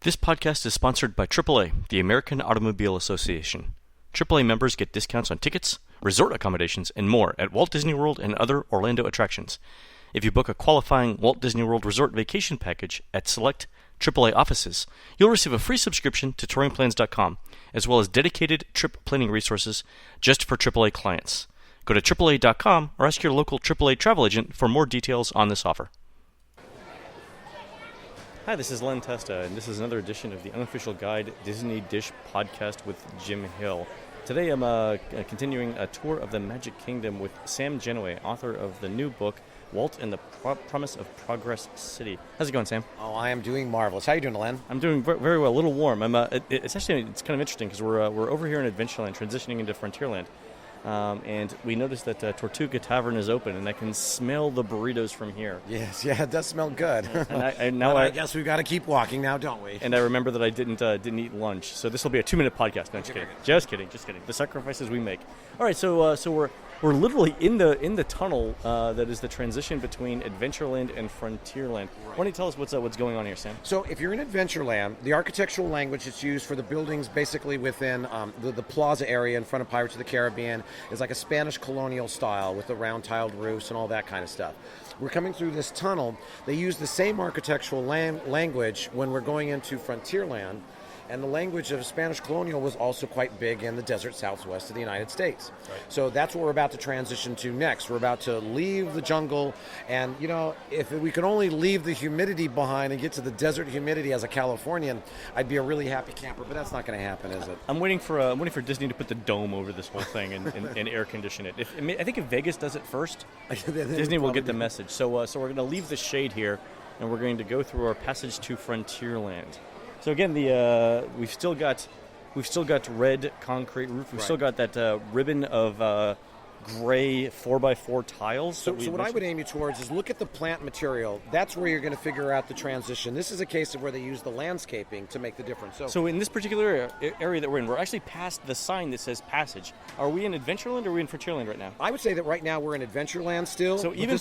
This podcast is sponsored by AAA, the American Automobile Association. AAA members get discounts on tickets, resort accommodations, and more at Walt Disney World and other Orlando attractions. If you book a qualifying Walt Disney World Resort vacation package at select AAA offices, you'll receive a free subscription to touringplans.com, as well as dedicated trip planning resources just for AAA clients. Go to AAA.com or ask your local AAA travel agent for more details on this offer. Hi, this is Len Testa, and this is another edition of the Unofficial Guide Disney Dish podcast with Jim Hill. Today I'm continuing a tour of the Magic Kingdom with Sam Gennawey, author of the new book, Walt and the Promise of Progress City. How's it going, Sam? Oh, I am doing marvelous. How are you doing, Len? I'm doing very well. A little warm. It's kind of interesting because we're over here in Adventureland, transitioning into Frontierland. And we noticed that Tortuga Tavern is open, and I can smell the burritos from here. Yes, yeah, it does smell good. And I guess we've got to keep walking now, don't we? And I remember that I didn't eat lunch, so this will be a 2-minute podcast. No, just kidding. The sacrifices we make. All right, so we're literally in the tunnel that is the transition between Adventureland and Frontierland. Why don't you tell us what's going on here, Sam? So if you're in Adventureland, the architectural language that's used for the buildings basically within the plaza area in front of Pirates of the Caribbean is like a Spanish colonial style with the round tiled roofs and all that kind of stuff. We're coming through this tunnel. They use the same architectural language when we're going into Frontierland. And the language of Spanish colonial was also quite big in the desert southwest of the United States. Right. So that's what we're about to transition to next. We're about to leave the jungle, and if we could only leave the humidity behind and get to the desert humidity as a Californian, I'd be a really happy camper. But that's not going to happen, is it? I'm waiting for Disney to put the dome over this whole thing and air condition it. I think if Vegas does it first, Disney will get the message. So we're going to leave the shade here, and we're going to go through our passage to Frontierland. So again, we've still got red concrete roof. We've still got that ribbon of gray 4x4 tiles. So what I would aim you towards is look at the plant material. That's where you're going to figure out the transition. This is a case of where they use the landscaping to make the difference. So in this particular area that we're in, we're actually past the sign that says Passage. Are we in Adventureland or are we in Frontierland right now? I would say that right now we're in Adventureland still. So even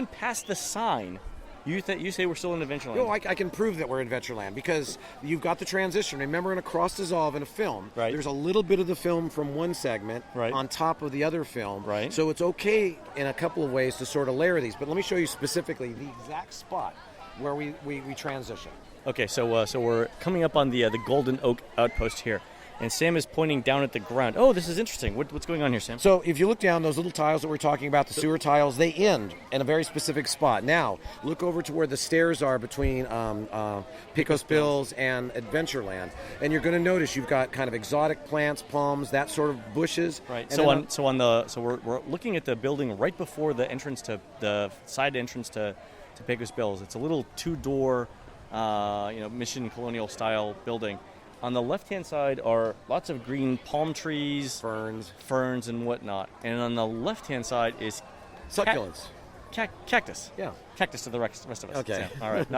past the sign. You say we're still in Adventureland? No, I can prove that we're in Adventureland because you've got the transition. Remember, in a cross dissolve in a film, there's a little bit of the film from one segment on top of the other film. Right. So it's okay in a couple of ways to sort of layer these. But let me show you specifically the exact spot where we transition. Okay, so we're coming up on the Golden Oak Outpost here. And Sam is pointing down at the ground. Oh, this is interesting. What's going on here, Sam? So if you look down, those little tiles that we're talking about, the sewer tiles, they end in a very specific spot. Now, look over to where the stairs are between Pecos Bills and Adventureland. And you're going to notice you've got kind of exotic plants, palms, that sort of bushes. Right. We're looking at the building right before the entrance to the side entrance to Pecos Bills. It's a little 2-door, Mission Colonial style building. On the left-hand side are lots of green palm trees, ferns, and whatnot. And on the left-hand side is succulents, cactus. Yeah, cactus to the rest of us. Okay, all right.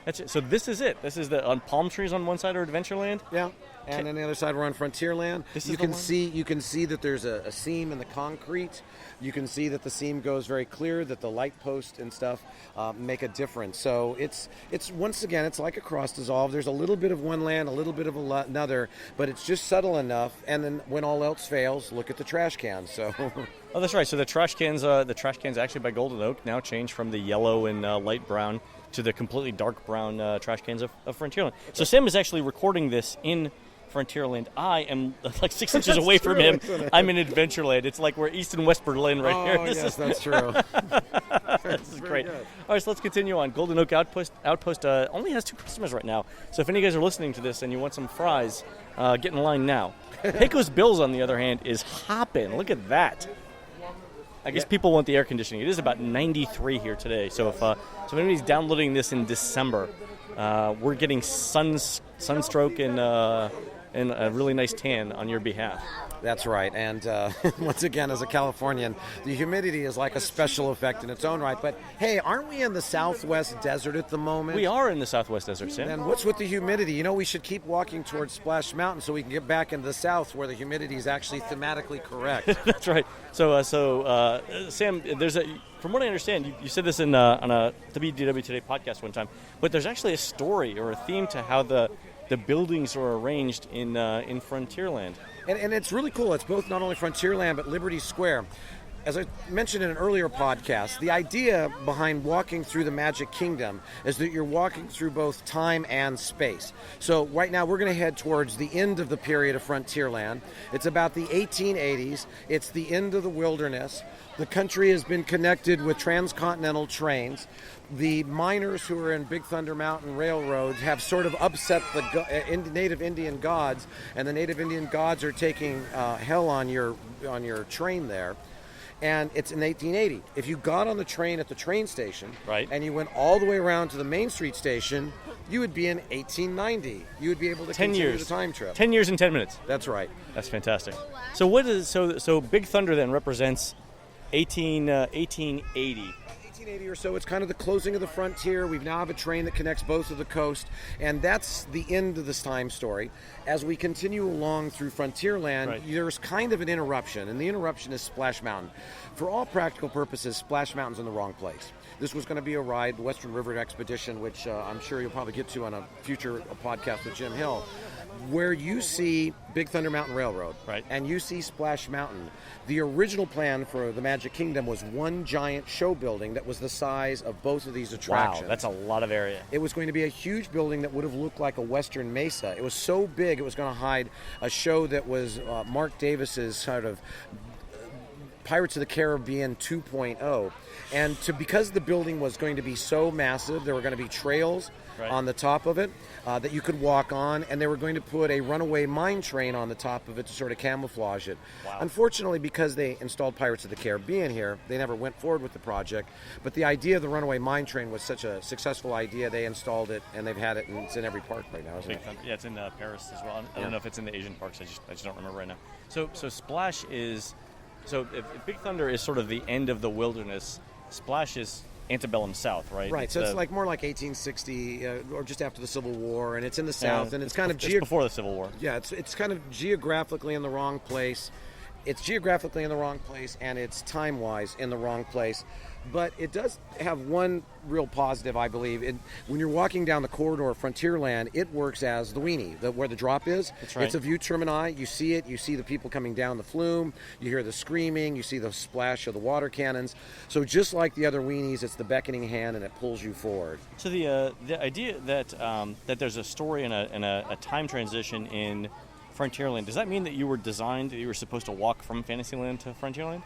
That's it. So this is it. This is the on palm trees on one side are Adventureland. Yeah, and on the other side we're on Frontierland. You can see that there's a seam in the concrete. You can see that the seam goes very clear. That the light post and stuff make a difference. So it's once again it's like a cross dissolve. There's a little bit of one land, a little bit of another, but it's just subtle enough. And then when all else fails, look at the trash cans. So. Oh, that's right. So the trash cans actually by Golden Oak now changed from the yellow and light brown to the completely dark brown trash cans of Frontierland. So Sam is actually recording this in Frontierland. I am like 6 inches away from him. I'm in Adventureland. It's like we're East and West Berlin right here. Yes, that's true. This is great. Good. All right, so let's continue on. Golden Oak Outpost only has 2 customers right now. So if any of you guys are listening to this and you want some fries, get in line now. Pecos Bills, on the other hand, is hopping. Look at that. I guess people want the air conditioning. It is about 93 here today. So if anybody's downloading this in December, we're getting sunstroke and a really nice tan on your behalf. That's right. And once again, as a Californian, the humidity is like a special effect in its own right. But hey, aren't we in the Southwest desert at the moment? We are in the Southwest desert, Sam. And what's with the humidity? You know, we should keep walking towards Splash Mountain so we can get back into the South where the humidity is actually thematically correct. That's right. So, Sam, from what I understand, you said this on a WDW Today podcast one time, but there's actually a story or a theme to how the buildings are arranged in Frontierland. And it's really cool. It's both not only Frontierland, but Liberty Square. As I mentioned in an earlier podcast, the idea behind walking through the Magic Kingdom is that you're walking through both time and space. So right now we're going to head towards the end of the period of Frontierland. It's about the 1880s. It's the end of the wilderness. The country has been connected with transcontinental trains. The miners who are in Big Thunder Mountain Railroad have sort of upset the native Indian gods, and the native Indian gods are taking hell on your train there. And it's in 1880. If you got on the train at the train station, right, and you went all the way around to the Main Street station, you would be in 1890. You would be able to continue the time trip. 10 years and 10 minutes. That's right. That's fantastic. So so Big Thunder then represents 1880. 1880 or so. It's kind of the closing of the frontier. We now have a train that connects both of the coast, and that's the end of this time story. As we continue along through Frontierland, right, there's kind of an interruption, and the interruption is Splash Mountain. For all practical purposes, Splash Mountain's in the wrong place. This was going to be a ride, the Western River Expedition, which I'm sure you'll probably get to on a future podcast with Jim Hill, where you see Big Thunder Mountain Railroad, right, and you see Splash Mountain. The original plan for the Magic Kingdom was one giant show building that was the size of both of these attractions. Wow, that's a lot of area. It was going to be a huge building that would have looked like a Western Mesa. It was so big it was going to hide a show that was Mark Davis's sort of Pirates of the Caribbean 2.0. And because the building was going to be so massive, there were going to be trails, right, on the top of it that you could walk on, and they were going to put a runaway mine train on the top of it to sort of camouflage it. Wow. Unfortunately, because they installed Pirates of the Caribbean here, they never went forward with the project. But the idea of the runaway mine train was such a successful idea, they installed it, and they've had it, and it's in every park right now, isn't it? Yeah, it's in Paris as well. I don't know if it's in the Asian parks. I just don't remember right now. So Splash is... So if Big Thunder is sort of the end of the wilderness, Splash is antebellum South, right? Right, so it's like more like 1860 or just after the Civil War, and it's in the South, and it's kind of... It's before the Civil War. Yeah, it's kind of geographically in the wrong place. It's geographically in the wrong place, and it's time-wise in the wrong place. But it does have one real positive, I believe. When you're walking down the corridor of Frontierland, it works as the weenie, where the drop is. That's right. It's a view termini. You see it. You see the people coming down the flume. You hear the screaming. You see the splash of the water cannons. So just like the other weenies, it's the beckoning hand, and it pulls you forward. So the idea that there's a story and a time transition in Frontierland, does that mean that you were supposed to walk from Fantasyland to Frontierland?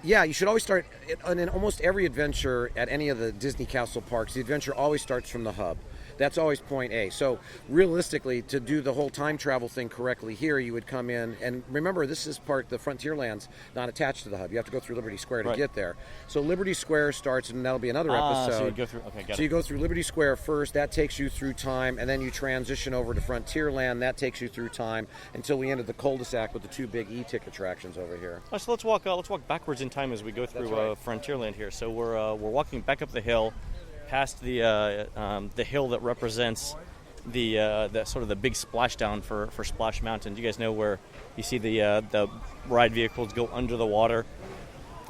Yeah, you should always start, and in almost every adventure at any of the Disney Castle parks, the adventure always starts from the hub. That's always point A. So realistically, to do the whole time travel thing correctly here, you would come in, and remember, this is the Frontierland's not attached to the hub. You have to go through Liberty Square to get there. So Liberty Square starts, and that'll be another episode. So you go through, okay, got it. So you go through Liberty Square first, that takes you through time, and then you transition over to Frontierland, that takes you through time, until we ended the cul-de-sac with the two big E-tick attractions over here. Oh, so let's walk backwards in time as we go through Frontierland here. So we're walking back up the hill, past the hill that represents the sort of the big splashdown for Splash Mountain. Do you guys know where you see the ride vehicles go under the water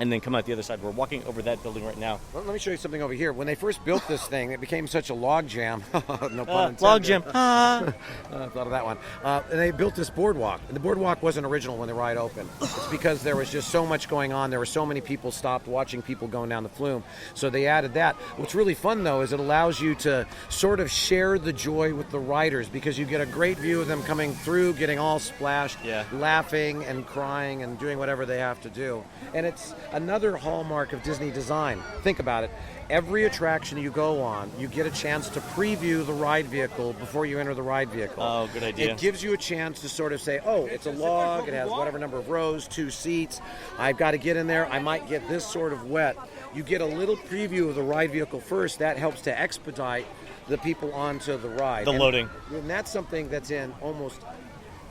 and then come out the other side? We're walking over that building right now. Well, let me show you something over here. When they first built this thing, it became such a log jam. No pun intended. Log jam. I thought of that one. And they built this boardwalk. And the boardwalk wasn't original when the ride opened. It's because there was just so much going on. There were so many people stopped watching people going down the flume. So they added that. What's really fun, though, is it allows you to sort of share the joy with the riders, because you get a great view of them coming through, getting all splashed, laughing and crying and doing whatever they have to do. And it's another hallmark of Disney design. Think about it. Every attraction you go on, you get a chance to preview the ride vehicle before you enter the ride vehicle. Oh, good idea. It gives you a chance to sort of say, oh, it's a log, it has whatever number of rows, 2 seats, I've got to get in there, I might get this sort of wet. You get a little preview of the ride vehicle first. That helps to expedite the people onto the ride. Loading. And that's something that's in almost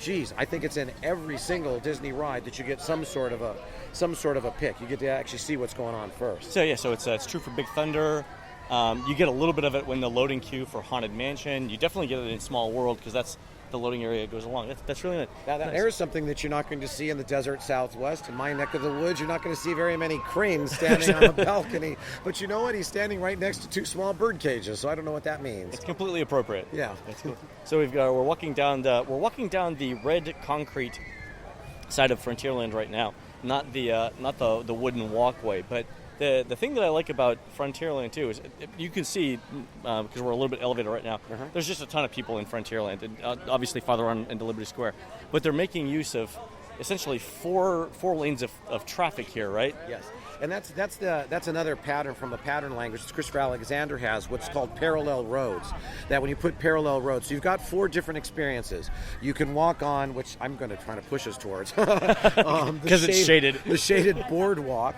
geez, I think it's in every single Disney ride that you get some sort of a pick. You get to actually see what's going on first. So yeah, so it's true for Big Thunder. You get a little bit of it when the loading queue for Haunted Mansion. You definitely get it in Small World because that's the loading area goes along. That's really nice. Now, there's something that you're not going to see in the desert Southwest. In my neck of the woods, you're not going to see very many cranes standing on a balcony. But you know what? He's standing right next to 2 small bird cages, so I don't know what that means. It's completely appropriate. Yeah. So we're walking down the red concrete side of Frontierland right now, not the wooden walkway, but. The thing that I like about Frontierland, too, is you can see, because we're a little bit elevated right now, there's just a ton of people in Frontierland, and obviously farther on into Liberty Square. But they're making use of essentially four lanes of traffic here, right? Yes. And that's another pattern from a pattern language that Christopher Alexander has, what's called parallel roads. That when you put parallel roads, so you've got 4 different experiences. You can walk on, which I'm going to try to push us towards. Because it's shaded. The shaded boardwalk.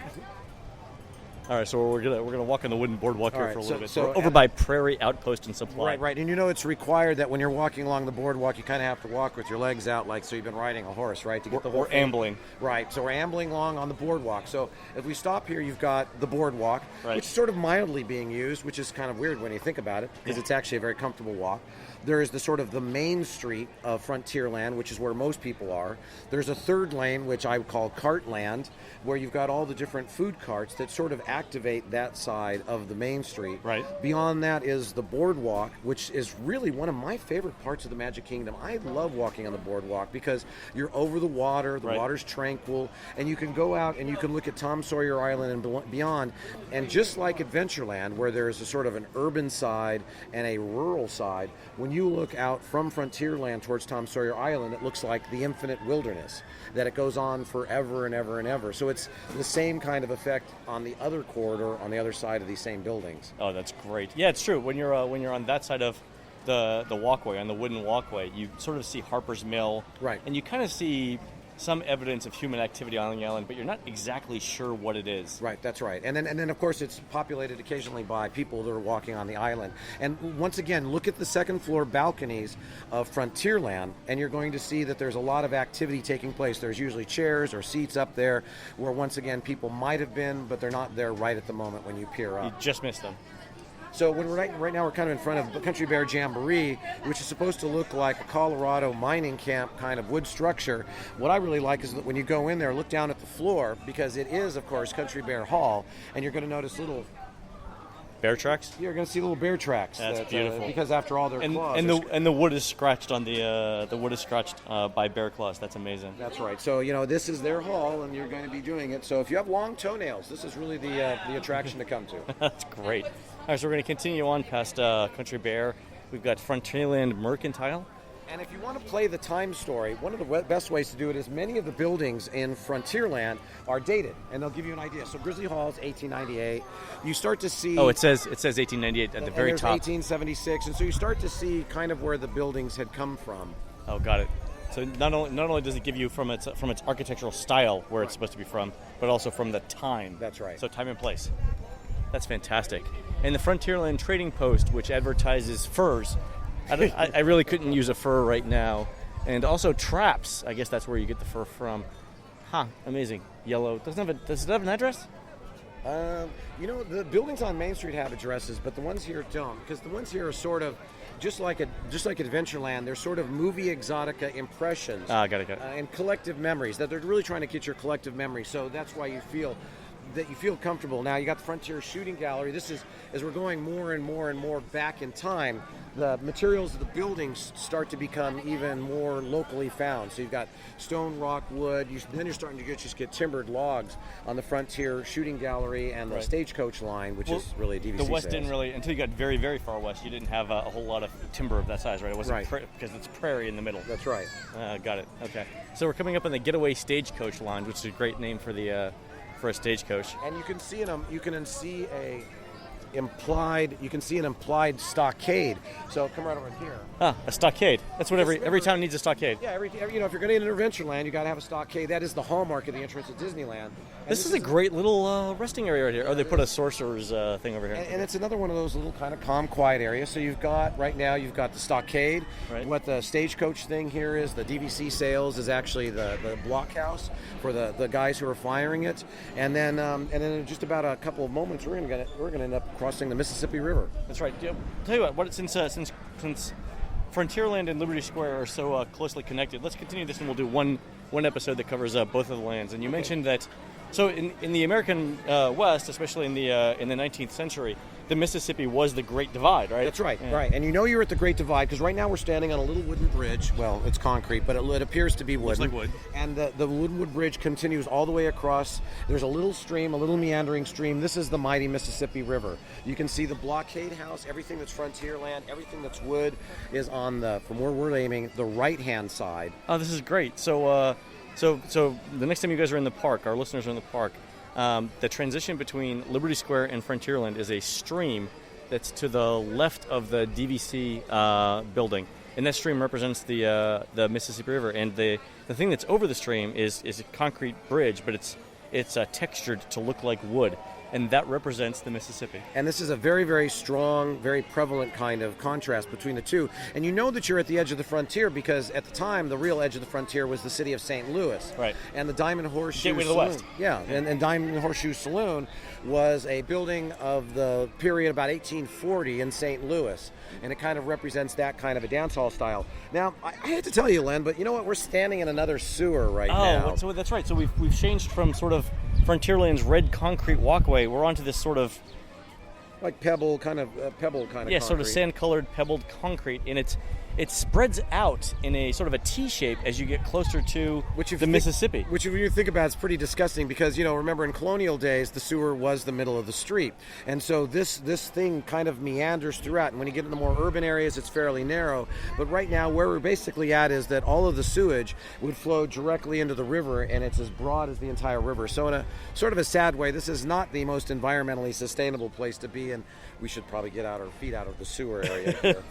All right, so we're gonna walk on the wooden boardwalk here for a little bit. So we're over by Prairie Outpost and Supply. Right. And you know it's required that when you're walking along the boardwalk, you kind of have to walk with your legs out, like so you've been riding a horse, right? To get the whole We're ambling. Right. So we're ambling along on the boardwalk. So if we stop here, you've got the boardwalk, right, which is sort of mildly being used, which is kind of weird when you think about it, because it's actually a very comfortable walk. There is the sort of the main street of Frontierland, which is where most people are. There's a third lane, which I would call Cartland, where you've got all the different food carts that sort of activate that side of the main street. Right. Beyond that is the boardwalk, which is really one of my favorite parts of the Magic Kingdom. I love walking on the boardwalk because you're over the water, the water's tranquil, and you can go out and you can look at Tom Sawyer Island and beyond. And just like Adventureland, where there's a sort of an urban side and a rural side, when you look out from Frontierland towards Tom Sawyer Island, it looks like the infinite wilderness, that it goes on forever and ever and ever. So it's the same kind of effect on the other corridor, on the other side of these same buildings. Oh, that's great. Yeah, it's true. When you're on that side of the walkway, on the wooden walkway, you sort of see Harper's Mill. Right. And you kind of see some evidence of human activity on the island, but you're not exactly sure what it is. Right, that's right. And then of course it's populated occasionally by people that are walking on the island. And once again, look at the second floor balconies of Frontierland, and you're going to see that there's a lot of activity taking place. There's usually chairs or seats up there where once again people might have been, but they're not there right at the moment when you peer up. You just missed them. So when right now we're kind of in front of the Country Bear Jamboree, which is supposed to look like a Colorado mining camp kind of wood structure. What I really like is that when you go in there, look down at the floor, because it is, of course, Country Bear Hall, and you're going to notice little bear tracks. You're going to see little bear tracks. That's beautiful. Because after all, their claws. And the wood is scratched on the wood is scratched by bear claws. That's amazing. That's right. So this is their hall, and you're going to be doing it. So if you have long toenails, this is really the attraction to come to. That's great. All right, so we're going to continue on past Country Bear. We've got Frontierland Mercantile. And if you want to play the time story, one of the best ways to do it is many of the buildings in Frontierland are dated, and they'll give you an idea. So Grizzly Hall is 1898. You start to see... Oh, it says 1898 at the very top. 1876, and so you start to see kind of where the buildings had come from. Oh, got it. So not only does it give you from its architectural style where it's supposed to be from, but also from the time. That's right. So time and place. That's fantastic. And the Frontierland Trading Post, which advertises furs. I really couldn't use a fur right now. And also traps. I guess that's where you get the fur from. Amazing. Yellow. Does it have an address? The buildings on Main Street have addresses, but the ones here don't, because the ones here are sort of just like Adventureland. They're sort of movie exotica impressions. Got it. And collective memories, that they're really trying to get your collective memory. So that's why you feel comfortable. Now you got the Frontier Shooting Gallery. This is, as we're going more and more and more back in time, the materials of the buildings start to become even more locally found. So you've got stone, rock, wood. Then you're starting to just get timbered logs on the Frontier Shooting Gallery and the Stagecoach line, which is really a DVC The West sales. didn't really, until you got very, very far west, you didn't have a whole lot of timber of that size, right? It wasn't because it's prairie in the middle. That's right. Got it. Okay. So we're coming up on the Getaway Stagecoach Lounge, which is a great name for a stagecoach. And you can see in them, you can see implied. You can see an implied stockade. So come right over here. A stockade. That's what every town needs a stockade. Yeah, if you're going to Adventureland, you got to have a stockade. That is the hallmark of the entrance at Disneyland. This is a great little resting area right here. Oh, they put a sorcerer's thing over here. And it's another one of those little kind of calm, quiet areas. So you've got the stockade. Right. What the stagecoach thing here is, the DVC sales is actually the blockhouse for the guys who are firing it. And then in just about a couple of moments, we're gonna end up crossing the Mississippi River. That's right. Yeah, tell you what, since Frontierland and Liberty Square are so closely connected, let's continue this, and we'll do one episode that covers both of the lands. And you mentioned that. So in the American West, especially in the 19th century, the Mississippi was the Great Divide, right? That's right, right. And you know you're at the Great Divide because right now we're standing on a little wooden bridge. Well, it's concrete, but it appears to be wooden. Looks like wood. And the wood bridge continues all the way across. There's a little stream, a little meandering stream. This is the mighty Mississippi River. You can see the blockade house, everything that's Frontierland, everything that's wood is on from where we're aiming, the right-hand side. Oh, this is great. So the next time you guys are in the park, our listeners are in the park, the transition between Liberty Square and Frontierland is a stream that's to the left of the DVC building, and that stream represents the Mississippi River. And the thing that's over the stream is a concrete bridge, but it's textured to look like wood. And that represents the Mississippi. And this is a very, very strong, very prevalent kind of contrast between the two. And you know that you're at the edge of the frontier because at the time, the real edge of the frontier was the city of St. Louis. Right. And the Diamond Horseshoe Gateway to Saloon. the West. Yeah, and Diamond Horseshoe Saloon was a building of the period about 1840 in St. Louis. And it kind of represents that kind of a dance hall style. Now, I hate to tell you, Len, but you know what? We're standing in another sewer right now. Oh, so that's right. So we've changed from sort of Frontierland's red concrete walkway. We're onto this sort of like pebble kind of concrete. Sort of sand-colored pebbled concrete, and it spreads out in a sort of a T shape as you get closer to the Mississippi. Which, if you think about it, is pretty disgusting because, remember in colonial days, the sewer was the middle of the street. And so this thing kind of meanders throughout. And when you get into more urban areas, it's fairly narrow. But right now, where we're basically at is that all of the sewage would flow directly into the river, and it's as broad as the entire river. So in a sort of a sad way, this is not the most environmentally sustainable place to be, and we should probably get our feet out of the sewer area here.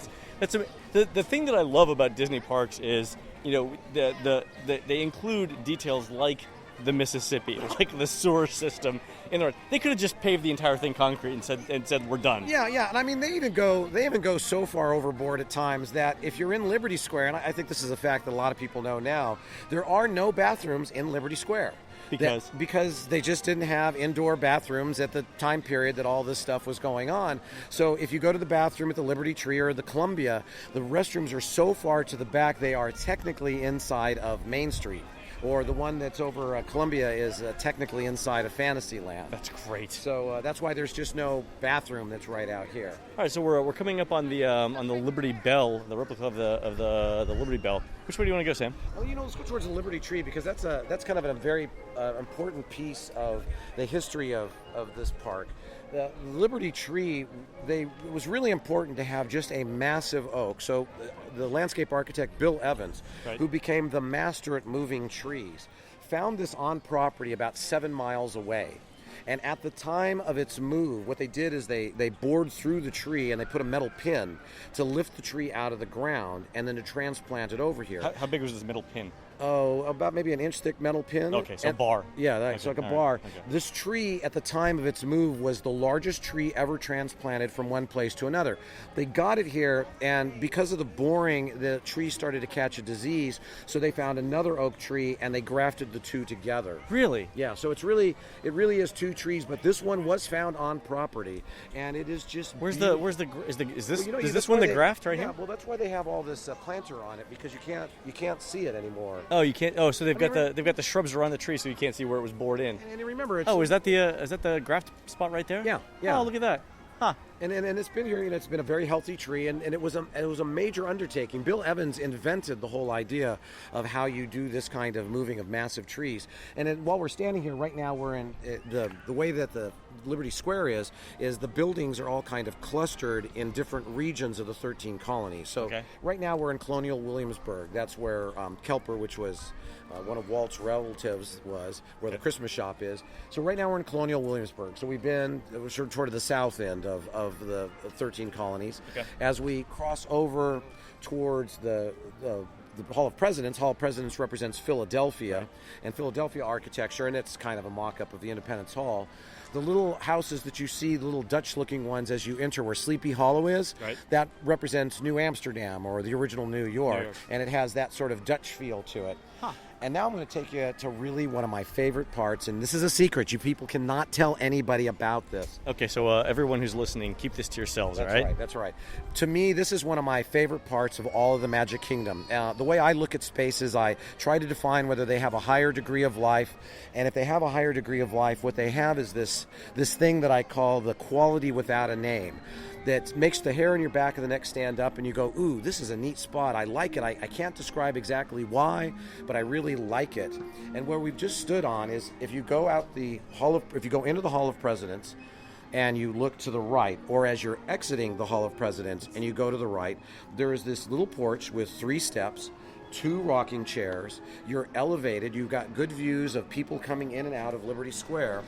The thing that I love about Disney parks is, they include details like the Mississippi, like the sewer system. They could have just paved the entire thing concrete and said we're done. Yeah, and I mean they even go so far overboard at times that if you're in Liberty Square, and I think this is a fact that a lot of people know now, there are no bathrooms in Liberty Square. Because they just didn't have indoor bathrooms at the time period that all this stuff was going on. So if you go to the bathroom at the Liberty Tree or the Columbia, the restrooms are so far to the back they are technically inside of Main Street. Or the one that's over Columbia is technically inside of Fantasyland. That's great. So that's why there's just no bathroom that's right out here. All right, so we're coming up on the Liberty Bell, the replica of the Liberty Bell. Which way do you want to go, Sam? Well, let's go towards the Liberty Tree because that's kind of a very important piece of the history of this park. The Liberty Tree, it was really important to have just a massive oak. So the landscape architect Bill Evans, right, who became the master at moving trees, found this on property about 7 miles away. And at the time of its move, what they did is they bored through the tree and they put a metal pin to lift the tree out of the ground and then to transplant it over here. How big was this metal pin? Oh, about maybe an inch thick metal pin. Okay, so a bar. Yeah, it's like a bar. Okay. This tree at the time of its move was the largest tree ever transplanted from one place to another. They got it here, and because of the boring, the tree started to catch a disease, so they found another oak tree and they grafted the two together. Really? Yeah, so it really is two trees, but this one was found on property, and it is just is this one the graft right here? Yeah, well that's why they have all this planter on it because you can't see it anymore. Oh, you can't. Oh, so they've got the shrubs around the tree, so you can't see where it was bored in. And remember, is that the graft spot right there? Yeah. Oh, look at that. Huh. And it's been here. It's been a very healthy tree, and it was a major undertaking. Bill Evans invented the whole idea of how you do this kind of moving of massive trees. And while we're standing here right now, we're in the way that the Liberty Square is the buildings are all kind of clustered in different regions of the 13 colonies. So right now we're in Colonial Williamsburg. That's where Kelper, which was one of Walt's relatives, was where the Christmas shop is. So right now we're in Colonial Williamsburg. So we've been sort of the south end of the 13 colonies. As we cross over towards the Hall of Presidents. Hall of Presidents represents Philadelphia and Philadelphia architecture, and it's kind of a mock-up of the Independence Hall. The little houses that you see, the little Dutch-looking ones as you enter where Sleepy Hollow is, that represents New Amsterdam, or the original New York, and it has that sort of Dutch feel to it. And now I'm going to take you to really one of my favorite parts, and this is a secret. You people cannot tell anybody about this. Okay, so everyone who's listening, keep this to yourselves, all right? That's right. To me, this is one of my favorite parts of all of the Magic Kingdom. The way I look at spaces, I try to define whether they have a higher degree of life, and if they have a higher degree of life, what they have is this thing that I call the quality without a name. That makes the hair on your back of the neck stand up, and you go, ooh, this is a neat spot. I like it. I can't describe exactly why, but I really like it. And where we've just stood on is if you go into the Hall of Presidents and you look to the right, or as you're exiting the Hall of Presidents and you go to the right, there is this little porch with 3 steps, 2 rocking chairs. You're elevated. You've got good views of people coming in and out of Liberty Square.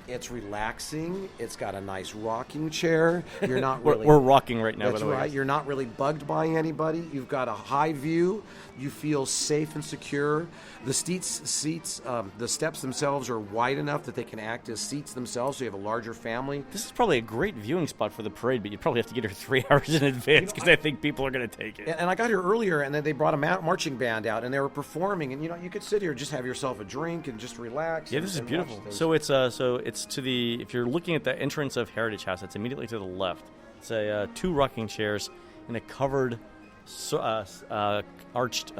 It's relaxing. It's got a nice rocking chair. You're not really... We're rocking right now, by the way. That's right. You're not really bugged by anybody. You've got a high view. You feel safe and secure. The seats, the steps themselves are wide enough that they can act as seats themselves, so you have a larger family. This is probably a great viewing spot for the parade, but you probably have to get here 3 hours in advance because I think people are going to take it. And I got here earlier, and then they brought a marching band out, and they were performing, and you could sit here, just have yourself a drink, and just relax. Yeah, this is beautiful. So it's to the, if you're looking at the entrance of Heritage House, it's immediately to the left. It's 2 rocking chairs and a covered arched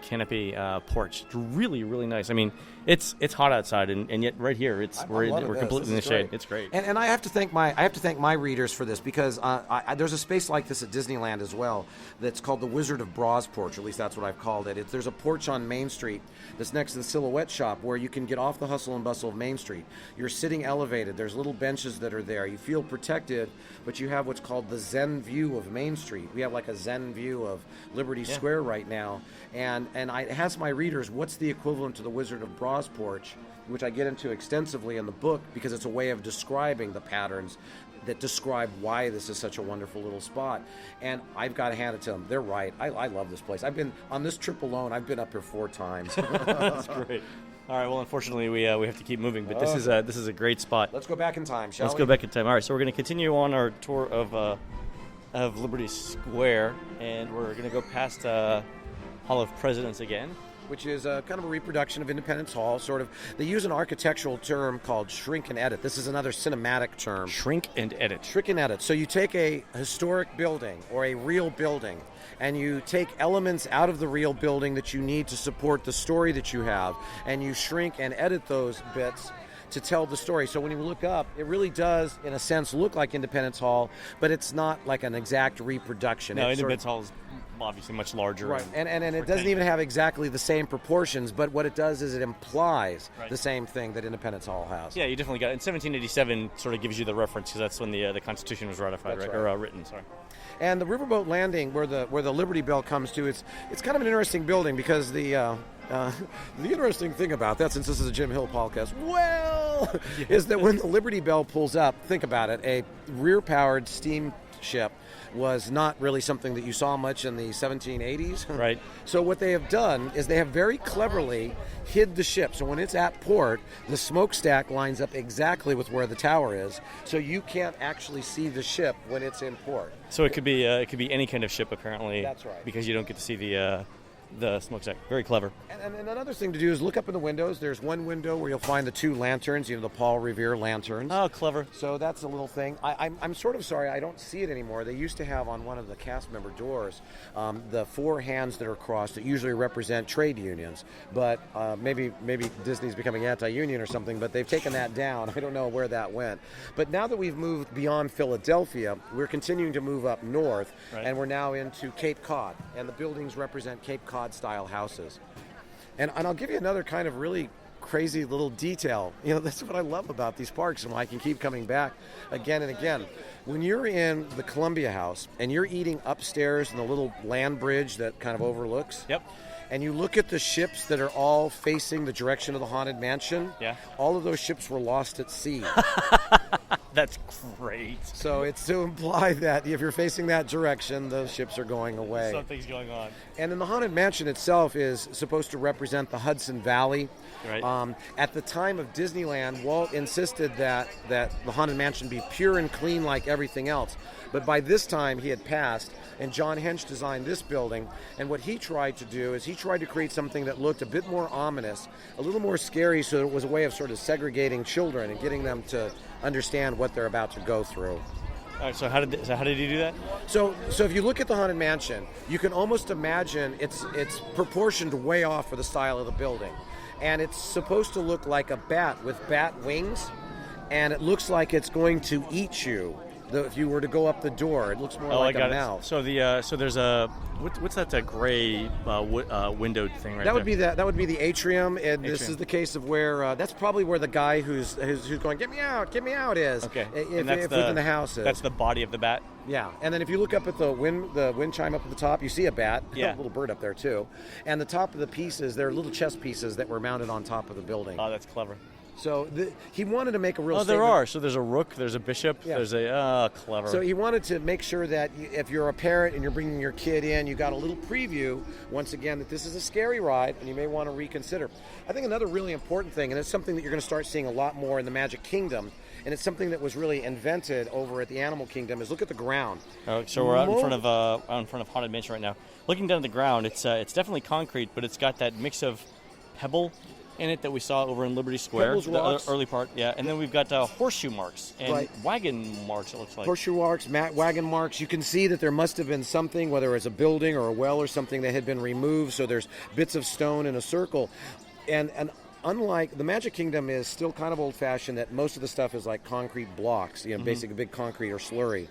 canopy porch. It's really, really nice. I mean, it's hot outside, and yet right here we're completely in the shade. It's great. And I have to thank my readers for this, because there's a space like this at Disneyland as well that's called the Wizard of Braz porch. At least that's what I've called it. There's a porch on Main Street that's next to the Silhouette shop where you can get off the hustle and bustle of Main Street. You're sitting elevated. There's little benches that are there. You feel protected, but you have what's called the Zen view of Main Street. We have like a Zen view of Liberty Square right now, and I asked my readers what's the equivalent to the Wizard of Braz porch, which I get into extensively in the book because it's a way of describing the patterns that describe why this is such a wonderful little spot. And I've got to hand it to them. They're right. I love this place. I've been on this trip alone. I've been up here 4 times. That's great. All right. Well, unfortunately, we have to keep moving, but this is a great spot. Let's go back in time, shall we? Let's go back in time. All right. So we're going to continue on our tour of Liberty Square, and we're going to go past Hall of Presidents again, which is kind of a reproduction of Independence Hall. Sort of, they use an architectural term called shrink and edit. This is another cinematic term. Shrink and edit. Shrink and edit. So you take a historic building or a real building, and you take elements out of the real building that you need to support the story that you have, and you shrink and edit those bits to tell the story. So when you look up, it really does, in a sense, look like Independence Hall, but it's not like an exact reproduction. No, Independence Hall is obviously much larger. Right, and it doesn't even have exactly the same proportions, but what it does is it implies the same thing that Independence Hall has. Yeah, you definitely got it. In 1787 sort of gives you the reference, because that's when the Constitution was ratified, right? Or written, sorry. And the Riverboat Landing, where the Liberty Bell comes to, it's kind of an interesting building, because the interesting thing about that, since this is a Jim Hill podcast, is that when the Liberty Bell pulls up, think about it, a rear-powered steamship was not really something that you saw much in the 1780s. Right. So what they have done is they have very cleverly hid the ship. So when it's at port, the smokestack lines up exactly with where the tower is, so you can't actually see the ship when it's in port. So it could be any kind of ship, apparently. That's right. Because you don't get to see the the smokestack. Very clever. And another thing to do is look up in the windows. There's one window where you'll find the 2 lanterns, the Paul Revere lanterns. Oh, clever. So that's a little thing. I'm sort of sorry I don't see it anymore. They used to have on one of the cast member doors the 4 hands that are crossed that usually represent trade unions. But maybe Disney's becoming anti-union or something, but they've taken that down. I don't know where that went. But now that we've moved beyond Philadelphia, we're continuing to move up north, and we're now into Cape Cod. And the buildings represent Cape Cod-style houses. And I'll give you another kind of really crazy little detail. That's what I love about these parks and why I can keep coming back again and again. When you're in the Columbia House and you're eating upstairs in the little land bridge that kind of overlooks, and you look at the ships that are all facing the direction of the Haunted Mansion, all of those ships were lost at sea. That's great. So it's to imply that if you're facing that direction, those ships are going away. Something's going on. And then the Haunted Mansion itself is supposed to represent the Hudson Valley. Right. At the time of Disneyland, Walt insisted that the Haunted Mansion be pure and clean like everything else. But by this time, he had passed, and John Hench designed this building. And what he tried to do is he tried to create something that looked a bit more ominous, a little more scary, so it was a way of sort of segregating children and getting them to understand what they're about to go through. All right, so how did he do that? So if you look at the Haunted Mansion, you can almost imagine it's proportioned way off for the style of the building. And it's supposed to look like a bat with bat wings, and it looks like it's going to eat you. If you were to go up the door, it looks more like a mouth. So so there's a what's that gray windowed thing right that would there? That would be the atrium, and this is the case of where that's probably where the guy who's going get me out is. Okay, if within the house is. That's the body of the bat. Yeah, and then if you look up at the wind chime up at the top, you see a bat, a little bird up there too, and the top of the pieces, they're little chess pieces that were mounted on top of the building. Oh, that's clever. So he wanted to make a real statement. There are. So there's a rook, there's a bishop, there's clever. So he wanted to make sure that if you're a parent and you're bringing your kid in, you got a little preview, once again, that this is a scary ride and you may want to reconsider. I think another really important thing, and it's something that you're going to start seeing a lot more in the Magic Kingdom, and it's something that was really invented over at the Animal Kingdom, is look at the ground. So we're out in front of Haunted Mansion right now. Looking down at the ground, it's definitely concrete, but it's got that mix of pebble in it that we saw over in Liberty Square, the early part, and then we've got horseshoe marks and wagon marks. It looks like horseshoe marks, wagon marks. You can see that there must have been something, whether it's a building or a well or something, that had been removed. So there's bits of stone in a circle, and unlike the Magic Kingdom is still kind of old-fashioned. That most of the stuff is like concrete blocks, basically big concrete or slurry.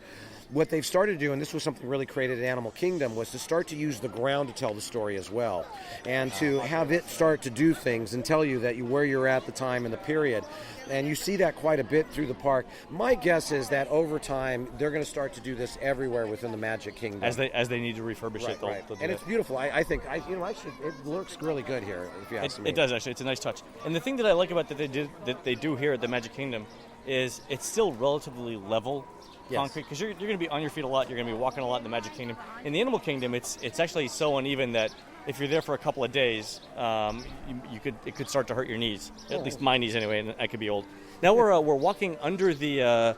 What they've started to do, and this was something really created at Animal Kingdom, was to start to use the ground to tell the story as well, and to have it start to do things and tell you where you're at the time and the period. And you see that quite a bit through the park. My guess is that over time they're going to start to do this everywhere within the Magic Kingdom. As they need to refurbish it, they'll do and it's beautiful. I think it looks really good here. If you ask me, it does actually. It's a nice touch. And the thing that I like about that they do here at the Magic Kingdom is it's still relatively level. Concrete, because you're going to be on your feet a lot. You're going to be walking a lot in the Magic Kingdom. In the Animal Kingdom, it's actually so uneven that if you're there for a couple of days, it could start to hurt your knees. At least my knees anyway, and I could be old. Now we're walking under the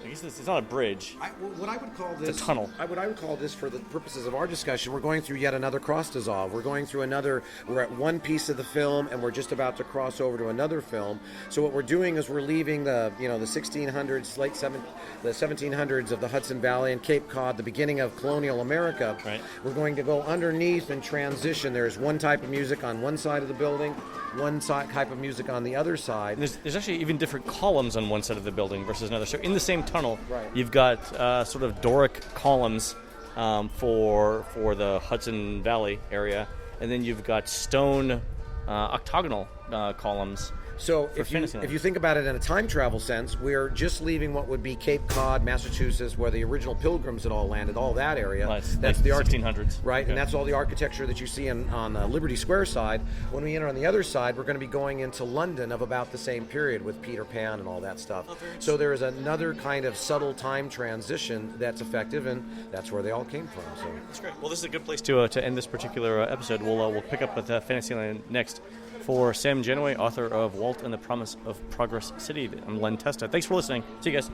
I guess it's not a bridge. What I would call this... It's a tunnel. What I would call this, for the purposes of our discussion, we're going through yet another cross dissolve. We're going through we're at one piece of the film, and we're just about to cross over to another film. So what we're doing is we're leaving the 1600s, the 1700s of the Hudson Valley and Cape Cod, the beginning of colonial America. Right. We're going to go underneath and transition. There's one type of music on one side of the building, one type of music on the other side. There's actually even different columns on one side of the building versus another. So in the same tunnel, right, you've got sort of Doric columns for the Hudson Valley area, and then you've got stone octagonal columns. So if you think about it in a time travel sense, we're just leaving what would be Cape Cod, Massachusetts, where the original Pilgrims had all landed, all that area. Well, that's the 1600s. Right, okay. And that's all the architecture that you see on the Liberty Square side. When we enter on the other side, we're going to be going into London of about the same period with Peter Pan and all that stuff. So there is another kind of subtle time transition that's effective, and that's where they all came from. So that's great. Well, this is a good place to end this particular episode. We'll pick up with Fantasyland next. For Sam Gennawey, author of Walt and the Promise of Progress City, I'm Len Testa. Thanks for listening. See you guys.